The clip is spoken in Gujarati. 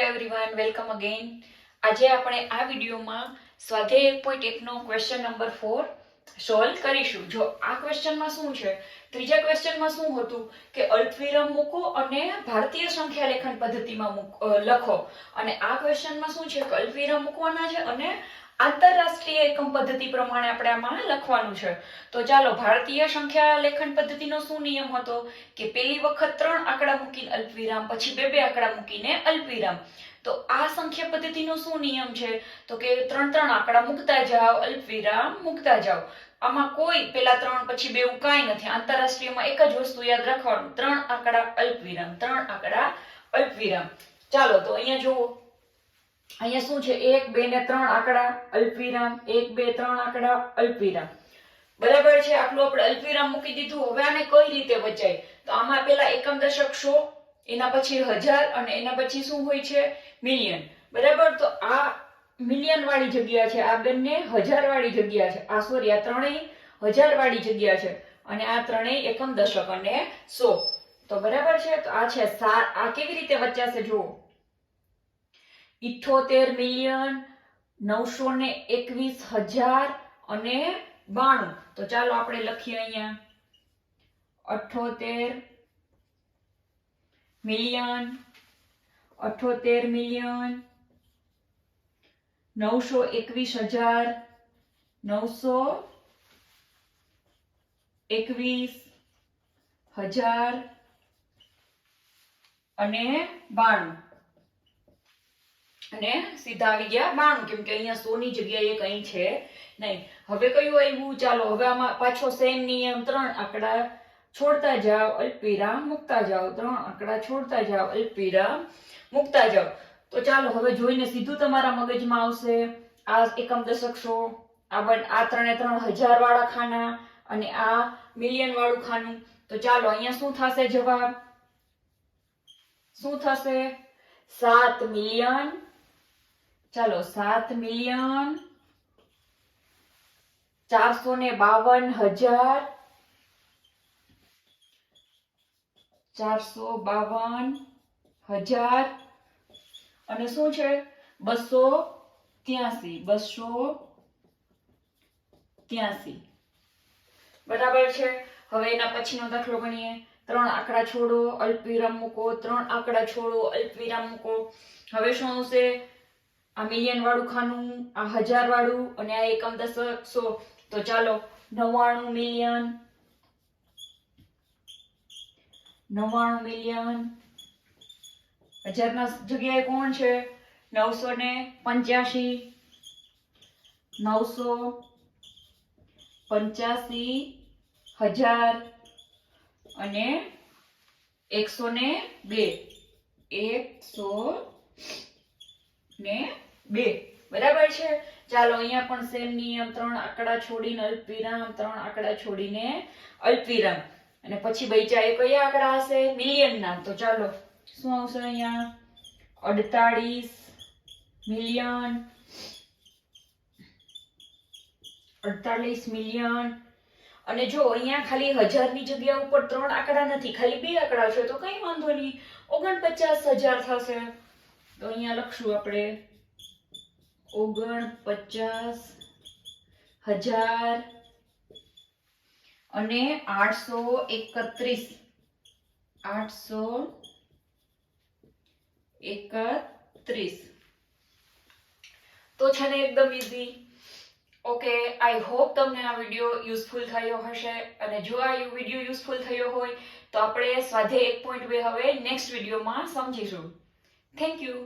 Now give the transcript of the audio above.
Everyone, welcome again. આજે આપણે આ વિડીયોમાં સ્વાધ્યાય 1.1 નો ક્વેશ્ચન નંબર 4 સોલ્વ કરીશું. જો આ ક્વેશ્ચનમાં શું છે, ત્રીજા ક્વેશ્ચનમાં શું હતું કે અલ્પવિરામ મૂકો અને ભારતીય સંખ્યા લેખન પદ્ધતિમાં લખો, અને આ ક્વેશ્ચનમાં શું છે કે અલ્પવિરામ મૂકવાના છે અને આંતરરાષ્ટ્રીય એકમ પદ્ધતિ પ્રમાણે આપણે આમાં લખવાનું છે. તો ચાલો, ભારતીય સંખ્યા લેખન પદ્ધતિનો શું નિયમ હતો કે પહેલી વખત 3 આંકડા મૂકીને અલ્પવિરામ, પછી 2 આંકડા મૂકીને અલ્પવિરામ. તો આ સંખ્યા પદ્ધતિનો શું નિયમ છે તો કે 3 આંકડા મૂકતા જાઓ, અલ્પવિરામ મૂકતા જાઓ. આમાં કોઈ પેલા 3 પછી 2 એવું કાંઈ નથી. આંતરરાષ્ટ્રીયમાં એક જ વસ્તુ યાદ રાખવાનું, 3 આંકડા અલ્પવિરામ, 3 આંકડા અલ્પવિરામ. ચાલો, તો અહીંયા જુઓ, અહીંયા શું છે 1, 2 ને 3 આંકડા અલ્પવિરામ, 1, 2, 3 આંકડા અલ્પવિરામ. બરાબર છે, આટલું આપણે અલ્પવિરામ મૂકી દીધું. હવે આને કઈ રીતે વચાય? તો આમાં પેલા એકમ દશક 100, એના પછી 1000 અને એના પછી શું હોય છે મિલિયન. બરાબર, તો આ મિલિયન વાળી જગ્યા છે, આ બંને 1000 વાળી જગ્યા છે, આ સોરી આ ત્રણેય 1000 વાળી જગ્યા છે, અને આ ત્રણેય એકમ દશક અને 100. તો બરાબર છે, તો આ છે આ કેવી રીતે વચાશે જુઓ, 78,921,000 અને 92. તો ચાલો આપણે લખીએ અહીંયા 78,921,000 અને 92, અને સીધા આવી ગયા 92, કેમ કે અહીંયા 100 ની જગ્યાએ કઈ છે નહીં. હવે કયું આવ્યું? ચાલો, હવે આમાં પાછો સેમ નિયમ, 3 આંકડા છોડતા જાઓ, અલ્પવિરામ મૂકતા જાઓ, 3 આંકડા છોડતા જાઓ, અલ્પવિરામ મૂકતા જાઓ. તો ચાલો, હવે જોઈને સીધું તમારા મગજમાં આવશે આ એકમ દશક 100, આ 3 વાળા ખાના અને આ મિલિયન વાળું ખાનું. તો ચાલો, અહીંયા શું થશે? જવાબ શું થશે? 7 મિલિયન. ચાલો, 7,452,000, 452,000 અને શું છે 283. બરાબર છે. હવે એના પછીનો દાખલો ગણીએ. 3 આંકડા છોડો, અલ્પવિરામ મૂકો, 3 આંકડા છોડો, અલ્પવિરામ મૂકો. હવે શું આવશે? આ મિલિયન વાળું ખાનું, આ 1000 વાળું અને આ એકમ દશક 100. તો ચાલો, 99 મિલિયન, 1000 ના જગ્યાએ કોણ છે? 985, 985,000 અને 102. બરાબર છે. ચાલો, અહીંયા પણ સેમ નિયમ, 3 આંકડા છોડીને અલ્પવિરામ, 3 આંકડા છોડીને અલ્પવિરામ, અને પછી બચ્યા એ કયા આંકડા હશે? મિલિયન ના. તો ચાલો, શું આવશે અહીંયા? 48 મિલિયન, 48 મિલિયન. અને જો અહીંયા ખાલી 1000 ની જગ્યા ઉપર 3 આંકડા નથી, ખાલી 2 આંકડા છે, તો કઈ વાંધો નહીં, 49,000 થશે. તો અહીંયા લખશું આપણે 49,000 અને 831. તો છે ને એકદમ ઈઝી. ઓકે, આઈ હોપ તમને આ વિડીયો યુઝફુલ થયો હશે, અને જો આ વિડીયો યુઝફુલ થયો હોય તો આપણે સ્વાધ્યાય 1.2 હવે નેક્સ્ટ વિડીયોમાં સમજીશું. Thank you.